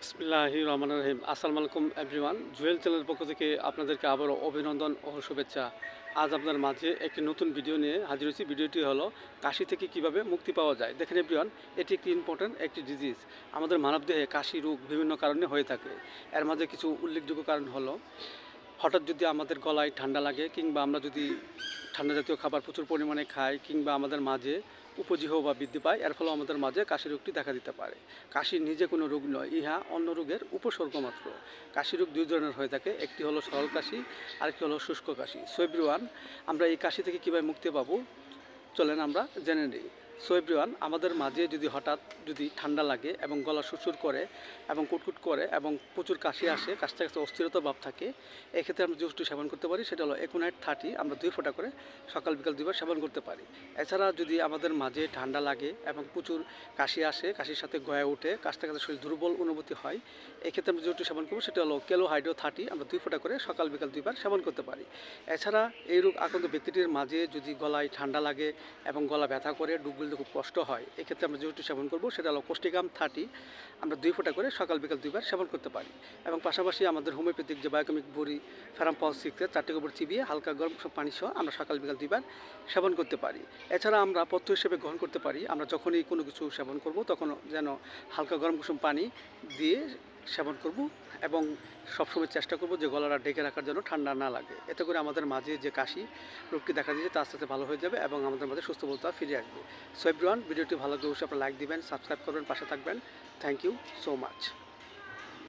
বিসমিল্লাহির রহমানির রহিম। আসসালামু আলাইকুম এভরিওয়ান। জুয়েল চ্যানেলের পক্ষ থেকে আপনাদেরকে আবারও অভিনন্দন ও শুভেচ্ছা। আজ আপনার মাঝে একটি নতুন ভিডিও নিয়ে হাজির হয়েছি। ভিডিওটি হলো কাশি থেকে কিভাবে মুক্তি পাওয়া যায়। দেখেন এভরিওয়ান, এটি একটি ইম্পর্ট্যান্ট একটি ডিজিজ। আমাদের মানবদেহে কাশি রোগ বিভিন্ন কারণে হয়ে থাকে। এর মাঝে কিছু উল্লেখযোগ্য কারণ হলো হঠাৎ যদি আমাদের গলায় ঠান্ডা লাগে, কিংবা আমরা যদি ঠান্ডা জাতীয় খাবার প্রচুর পরিমাণে খাই, কিংবা আমাদের মাঝে উপজিহ বা বৃদ্ধি পায়, এর ফলে আমাদের মাঝে কাশি রোগটি দেখা দিতে পারে। কাশি নিজে কোনো রোগ নয়, ইহা অন্য রোগের উপসর্গ মাত্র। কাশি রোগ দুই ধরনের হয়ে থাকে, একটি হলো সরল কাশি, আরেকটি হলো শুষ্ক কাশি। সো এভরিওয়ান, আমরা এই কাশি থেকে কীভাবে মুক্তি পাবো চলেন আমরা জেনে নিই। সো এভরিওয়ান, আমাদের মাঝে যদি ঠান্ডা লাগে এবং গলা সুরসুর করে এবং কুটকুট করে এবং প্রচুর কাশি আসে, কাশটা কাছে অস্থিরতা ভাব থাকে, এক্ষেত্রে আমরা যে ওষুধটি সেবন করতে পারি সেটা হলো একুনাইট 30। আমরা 2 ফোঁটা করে সকাল বিকাল 2 বার সেবন করতে পারি। এছাড়া যদি আমাদের মাঝে ঠান্ডা লাগে এবং প্রচুর কাশি আসে, কাশির সাথে গয়া ওঠে, কাশটা কাছে শরীর দুর্বল অনুভূতি হয়, এক্ষেত্রে আমরা যে ওষুধটি সেবন করবো সেটা হলো কেলো হাইড্রো 30। আমরা 2 ফোঁটা করে সকাল বিকাল 2 বার সেবন করতে পারি। এছাড়া এই রোগ আক্রান্ত ব্যক্তিটির মাঝে যদি গলায় ঠান্ডা লাগে এবং গলা ব্যথা করে, ডুব গিলতে খুব কষ্ট হয়, এক্ষেত্রে আমরা যে ওষুধটি সেবন করবো সেটা হলো কোস্টিকাম 30। আমরা 2 ফোঁটা করে সকাল বিকাল 2 বার সেবন করতে পারি। এবং পাশাপাশি আমাদের হোমিওপ্যাথিক যে বায়োকেমিক বড়ি ফেরাম পাওয়ার 6 4টি গোবর চিবিয়ে হালকা গরম পানি সহ আমরা সকাল বিকাল 2 বার সেবন করতে পারি। এছাড়া আমরা পথ্য হিসেবে গ্রহণ করতে পারি, আমরা যখনই কোনো কিছু সেবন করব তখন যেন হালকা গরম কুসুম পানি দিয়ে সেবন করব এবং সবসময় চেষ্টা করব যে গলাটা ঢেকে রাখার জন্য ঠান্ডা না লাগে। এতে করে আমাদের মাঝে যে কাশি রোগটি দেখা দিয়েছে তা আস্তে আস্তে ভালো হয়ে যাবে এবং আমাদের মাঝে সুস্থতা ফিরে আসবে। সো এভরিওয়ান, ভিডিওটি ভালো লাগলে অবশ্যই আপনারা লাইক দিবেন, সাবস্ক্রাইব করবেন, পাশে থাকবেন। Thank you so much.